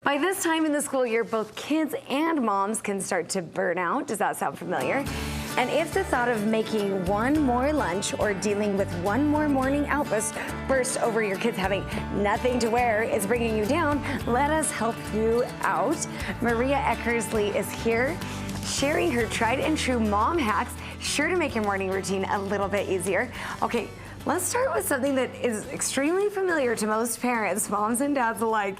By this time in the school year, both kids and moms can start to burn out. Does that sound familiar? And if the thought of making one more lunch or dealing with one more morning outburst over your kids having nothing to wear is bringing you down, let us help you out. Maria Eckersley is here, sharing her tried and true mom hacks, sure to make your morning routine a little bit easier. Okay, let's start with something that is extremely familiar to most parents, moms and dads alike,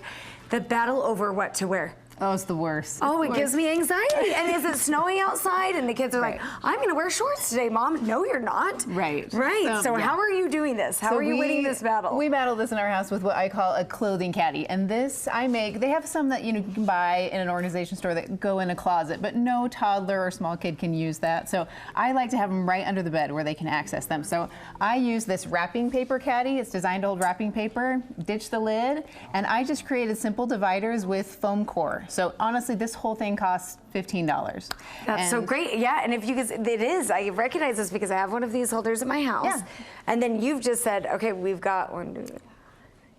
the battle over what to wear. Oh, it's the worst. Oh, it gives me anxiety. And is it snowing outside? And the kids are like, I'm going to wear shorts today, Mom. No, you're not. Right. Right. So how are you doing this? How are you winning this battle? We battle this in our house with what I call a clothing caddy. And this I make, they have some that you can buy in an organization store that go in a closet, but no toddler or small kid can use that. So I like to have them right under the bed where they can access them. So I use this wrapping paper caddy. It's designed to hold wrapping paper, ditch the lid, and I just created simple dividers with foam core. So honestly, this whole thing costs $15. That's so great. Yeah, and if you guys, it is. I recognize this because I have one of these holders at my house. Yeah. And then you've just said, okay, we've got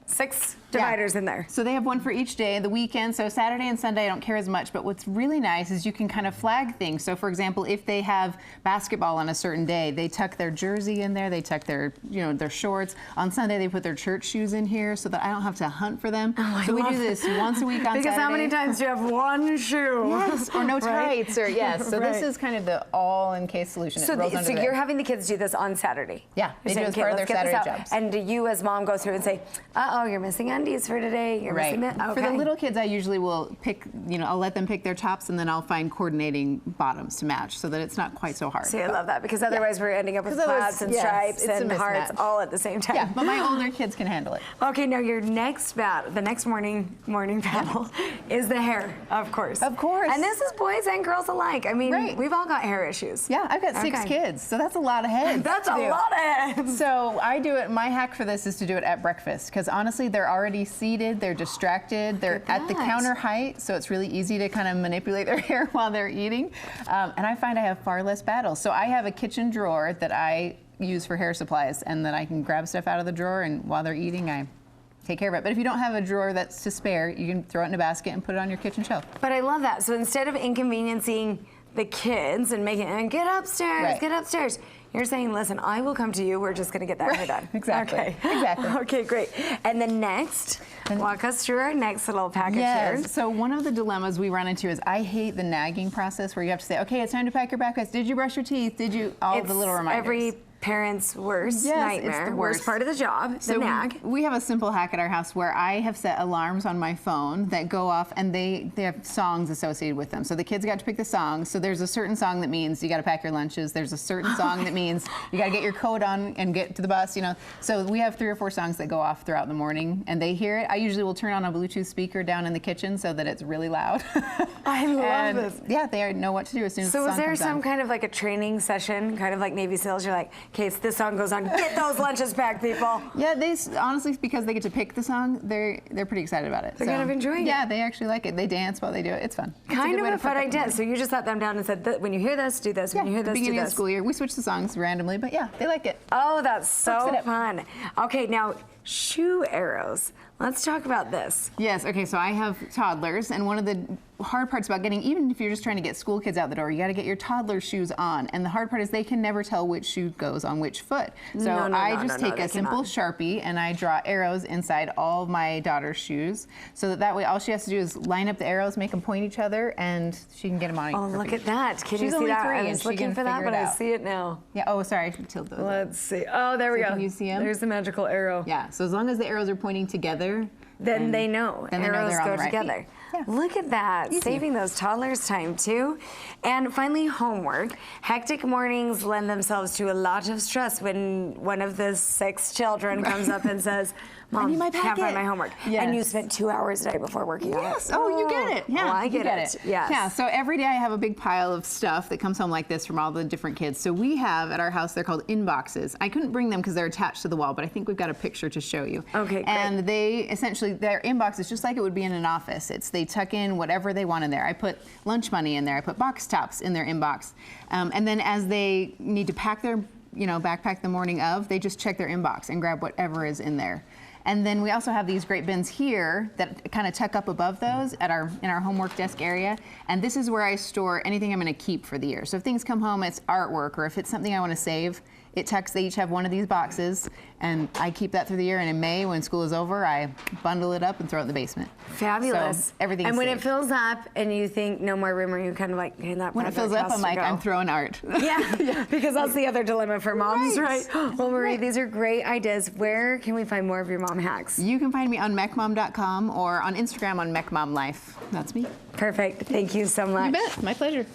6 dividers in there. So they have one for each day, the weekend. So Saturday and Sunday I don't care as much, but what's really nice is you can kind of flag things. So for example, if they have basketball on a certain day, they tuck their jersey in there, they tuck their, their shorts. On Sunday they put their church shoes in here so that I don't have to hunt for them. Oh, so we do this once a week on because Saturday. How many times do you have one shoe? Yes, or no tights, or yes. So this is kind of the all-in-case solution. So, so you're having the kids do this on Saturday? Yeah, they do it as part of their Saturday jobs. And do you as mom go through and say, uh-oh, you're missing undies for today? You're missing it? Okay. For the little kids, I usually will pick, I'll let them pick their tops, and then I'll find coordinating bottoms to match so that it's not quite so hard. See, I love that, because other's we're ending up with plaids and stripes and hearts all at the same time. Yeah, but my older kids can handle it. Okay, now your next battle, the next morning battle, is the hair, of course. Of course. And this is boys and girls alike. I mean, we've all got hair issues. Yeah, I've got 6 kids, so that's a lot of heads. That's a lot of heads. So I do it, my hack for this is to do it at breakfast, because honestly, they're already seated, they're distracted, they're at the counter height, so it's really easy to kind of manipulate their hair while they're eating. And I find I have far less battles. So I have a kitchen drawer that I use for hair supplies, and then I can grab stuff out of the drawer, and while they're eating, I take care of it. But if you don't have a drawer that's to spare, you can throw it in a basket and put it on your kitchen shelf. But I love that. So instead of inconveniencing the kids and making them get upstairs, get upstairs, you're saying, listen, I will come to you. We're just going to get that hair done. Exactly. Okay. Exactly. Okay, great. And then next, walk us through our next little package here. So one of the dilemmas we run into is I hate the nagging process where you have to say, okay, it's time to pack your backpacks. Did you brush your teeth? Did you? All the little reminders. Every parent's worst nightmare. It's the worst part of the job, the nag. We have a simple hack at our house where I have set alarms on my phone that go off, and they have songs associated with them. So the kids got to pick the songs. So there's a certain song that means you got to pack your lunches. There's a certain song that means you got to get your coat on and get to the bus. So we have 3 or 4 songs that go off throughout the morning, and they hear it. I usually will turn on a Bluetooth speaker down in the kitchen so that it's really loud. I love this. Yeah, they know what to do as soon as the song was there comes some on. kind of like a training session, kind of like Navy SEALs? You're like, okay, so this song goes on, get those lunches packed, people. Yeah, they honestly, because they get to pick the song, they're pretty excited about it. They're kind of enjoying it. Yeah, they actually like it. They dance while they do it. It's fun. Kind of a fun idea. So you just sat them down and said, when you hear this, do this. When you hear this, do this. Beginning of the school year, we switch the songs randomly, but yeah, they like it. Oh, that's so fun. Okay, now shoe arrows. Let's talk about this. Yes, okay, so I have toddlers, and one of the hard parts about getting, even if you're just trying to get school kids out the door, you got to get your toddler shoes on. And the hard part is they can never tell which shoe goes on which foot. So I just take a simple Sharpie and I draw arrows inside all of my daughter's shoes, so that way all she has to do is line up the arrows, make them point each other, and she can get them on. Oh, look at that. Can you see that? I was looking for that, but I see it now. Yeah, oh, sorry, I should tilt those. Let's see. Oh, there we go. Can you see them? There's the magical arrow. Yeah, so as long as the arrows are pointing together, then they know. Then arrows they're on go the right together. Yeah. Look at that, saving those toddlers time too. And finally, homework. Hectic mornings lend themselves to a lot of stress when one of the 6 children comes up and says, Mom, I can't find my homework. Yes. And you spent 2 hours a day before working on it. Yes. Oh, you get it. Yeah, oh, I get it. Yes. Yeah, so every day I have a big pile of stuff that comes home like this from all the different kids. So we have at our house, they're called inboxes. I couldn't bring them because they're attached to the wall, but I think we've got a picture to show you. Okay, great. And they essentially, their inbox is just like it would be in an office. They tuck in whatever they want in there. I put lunch money in there. I put box tops in their inbox. And then as they need to pack their, backpack the morning of, they just check their inbox and grab whatever is in there. And then we also have these great bins here that kind of tuck up above those in our homework desk area. And this is where I store anything I'm going to keep for the year. So if things come home, it's artwork, or if it's something I want to save, they each have one of these boxes, and I keep that through the year. And in May, when school is over, I bundle it up and throw it in the basement. Fabulous. So everything's And when safe. it fills up and you think no more room, are you kind of like, hey, that When it fills project up, has I'm to like, go? I'm throwing art. Yeah, because that's the other dilemma for moms, right? Right. Well, Marie, these are great ideas. Where can we find more of your mom hacks? You can find me on mecmom.com or on Instagram on mecmomlife. That's me. Perfect. Thank you so much. You bet. My pleasure.